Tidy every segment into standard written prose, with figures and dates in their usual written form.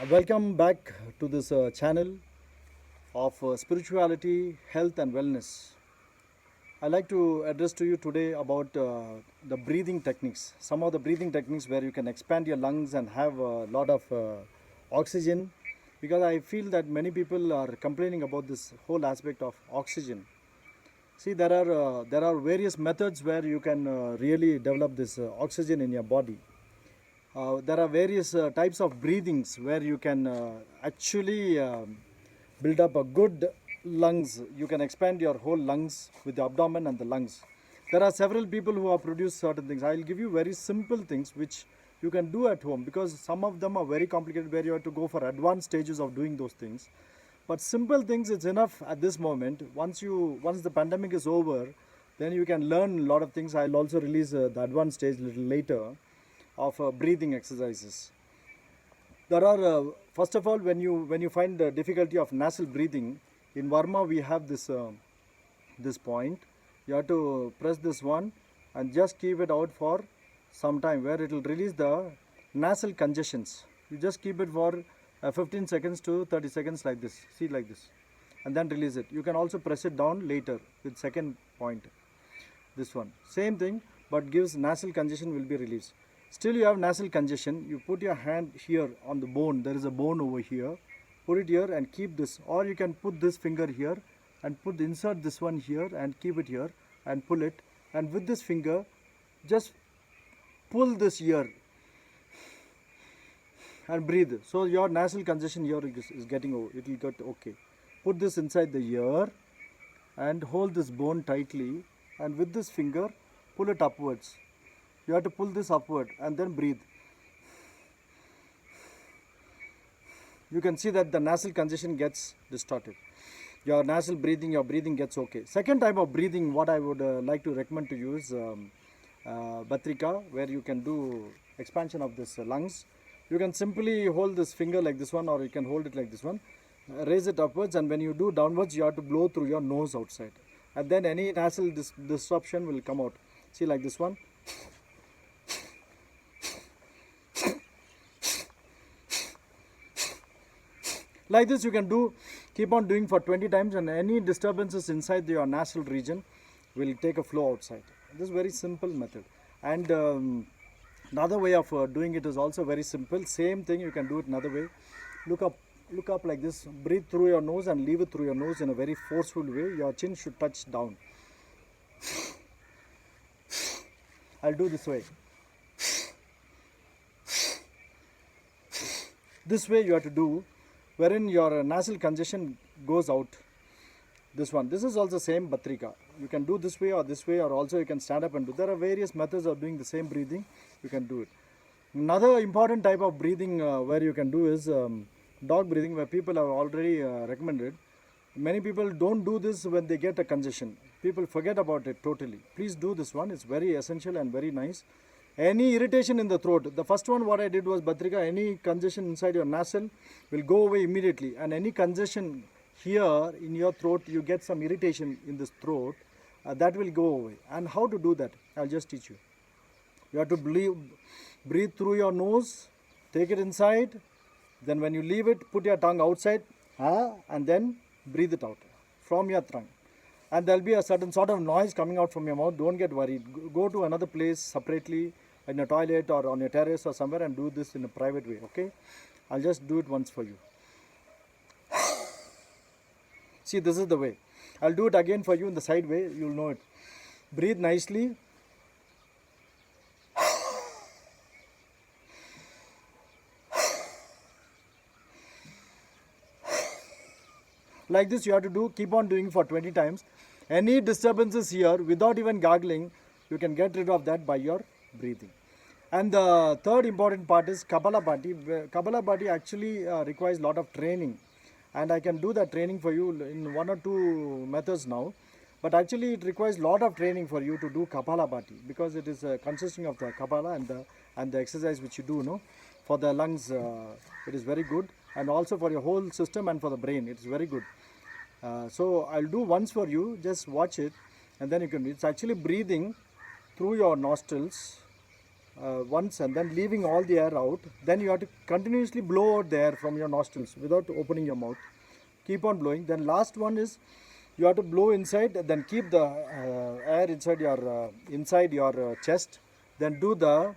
Welcome back to this channel of spirituality, health, and wellness. I'd like to address to you today about the breathing techniques. Some of the breathing techniques where you can expand your lungs and have a lot of oxygen. Because I feel that many people are complaining about this whole aspect of oxygen. See, there are various methods where you can really develop this oxygen in your body. There are various types of breathings where you can actually build up a good lungs. You can expand your whole lungs with the abdomen and the lungs. There are several people who have produced certain things. I will give you very simple things which you can do at home, because some of them are very complicated where you have to go for advanced stages of doing those things. But simple things, it's enough at this moment. Once the pandemic is over, then you can learn a lot of things. I'll also release the advanced stage a little later of breathing exercises. There are first of all, when you find the difficulty of nasal breathing, in Varma we have this point. You have to press this one and just keep it out for some time, where it will release the nasal congestions. You just keep it for 15 seconds to 30 seconds like this. See, like this, and then release it. You can also press it down later with second point. This one, same thing, but gives nasal congestion will be released. Still you have nasal congestion, you put your hand here on the bone. There is a bone over here. Put it here and keep this, or you can put this finger here and insert this one here and keep it here and pull it, and with this finger just pull this here and breathe. So your nasal congestion here is getting over. It will get okay. Put this inside the ear and hold this bone tightly, and with this finger pull it upwards. You have to pull this upward and then breathe. You can see that the nasal congestion gets distorted. Your breathing gets okay. Second type of breathing, what I would like to recommend to you is Bhastrika, where you can do expansion of this lungs. You can simply hold this finger like this one, or you can hold it like this one. Raise it upwards, and when you do downwards, you have to blow through your nose outside. And then any nasal disruption will come out. See, like this one. Like this you can do, keep on doing for 20 times, and any disturbances inside your nasal region will take a flow outside. This is very simple method. And another way of doing it is also very simple. Same thing, you can do it another way. Look up like this. Breathe through your nose and leave it through your nose in a very forceful way. Your chin should touch down. I'll do this way. This way you have to do, wherein your nasal congestion goes out. This one. This is also same Bhastrika. You can do this way, or also you can stand up and do. There are various methods of doing the same breathing. You can do it. Another important type of breathing where you can do is dog breathing, where people have already recommended. Many people don't do this when they get a congestion. People forget about it totally. Please do this one. It's very essential and very nice. Any irritation in the throat, the first one what I did was Bhastrika. Any congestion inside your nasal will go away immediately, and any congestion here in your throat, you get some irritation in this throat, that will go away. And how to do that, I'll just teach you. You have to breathe through your nose, take it inside, then when you leave it, put your tongue outside, and then breathe it out from your tongue. And there will be a certain sort of noise coming out from your mouth. Don't get worried. Go to another place separately, in a toilet or on your terrace or somewhere, and do this in a private way, okay? I'll just do it once for you. See, this is the way. I'll do it again for you in the side way. You'll know it. Breathe nicely. Like this you have to do, keep on doing for 20 times. Any disturbances here, without even gargling, you can get rid of that by your breathing. And the third important part is Kapalabhati. Kapalabhati actually requires a lot of training, and I can do that training for you in one or two methods now. But actually it requires a lot of training for you to do Kapalabhati, because it is consisting of the Kapala and the exercise which you do, no? For the lungs, it is very good, and also for your whole system and for the brain, it is very good. So I'll do once for you, just watch it, and then you can. It's actually breathing through your nostrils, once and then leaving all the air out. Then you have to continuously blow out the air from your nostrils without opening your mouth. Keep on blowing. Then last one is you have to blow inside, then keep the air inside your chest. Then do the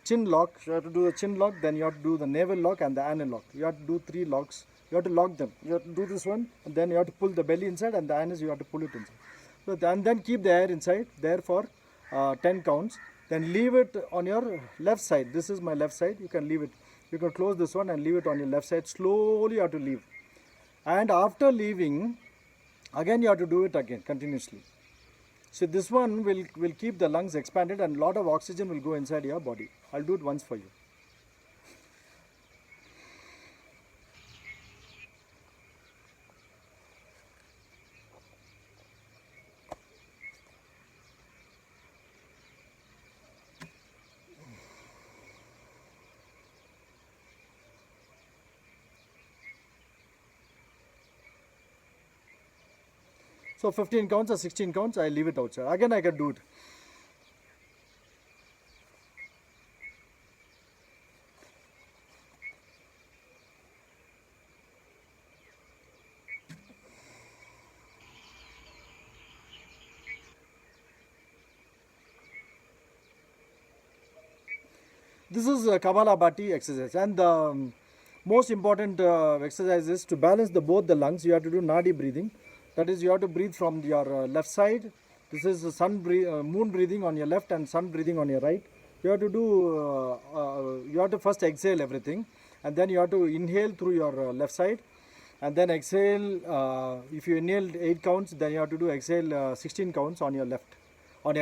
chin lock. You have to do the chin lock. Then you have to do the navel lock and the anal lock. You have to do 3 locks. You have to lock them. You have to do this one, and then you have to pull the belly inside, and the anus you have to pull it inside. So and then keep the air inside there for 10 counts. Then leave it on your left side. This is my left side. You can leave it. You can close this one and leave it on your left side. Slowly you have to leave. And after leaving, again you have to do it again continuously. So this one will keep the lungs expanded and lot of oxygen will go inside your body. I'll do it once for you. So 15 counts or 16 counts, I leave it outside. Again I can do it. This is Kapalabhati exercise, and the most important exercise is to balance both the lungs. You have to do Nadi breathing. That is, you have to breathe from your left side. This is moon breathing on your left and sun breathing on your right. You have to do, you have to first exhale everything, and then you have to inhale through your left side, and then exhale. If you inhaled 8 counts, then you have to do exhale 16 counts on your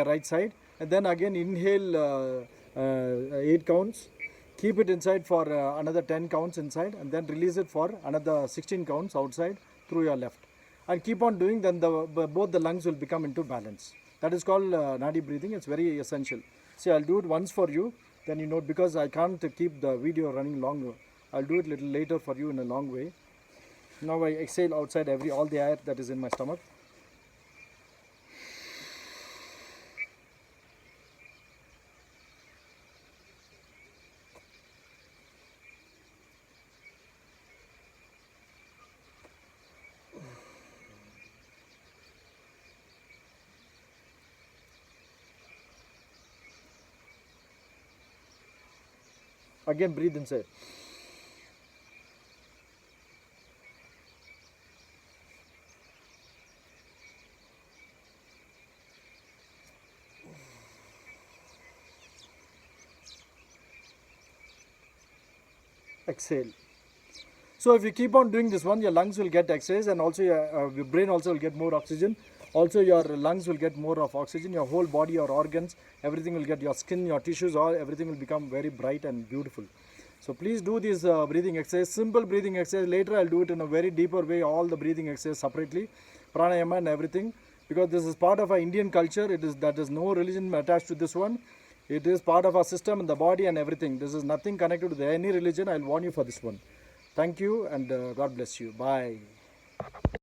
right side, and then again inhale 8 counts. Keep it inside for another 10 counts inside, and then release it for another 16 counts outside through your left. And keep on doing, then both the lungs will become into balance. That is called Nadi breathing. It's very essential. See, I'll do it once for you, then you know, because I can't keep the video running long. I'll do it little later for you in a long way. Now I exhale outside all the air that is in my stomach. Again, breathe inside. Exhale. So if you keep on doing this one, your lungs will get exercise, and also your brain also will get more oxygen. Also your lungs will get more of oxygen. Your whole body, your organs, everything will get, your skin, your tissues, everything will become very bright and beautiful. So please do this breathing exercise, simple breathing exercise. Later I'll do it in a very deeper way, all the breathing exercise separately, pranayama and everything, because this is part of our Indian culture. That is no religion attached to this one. It is part of our system and the body and everything. This is nothing connected with any religion. I'll warn you for this one. Thank you, and God bless you. Bye.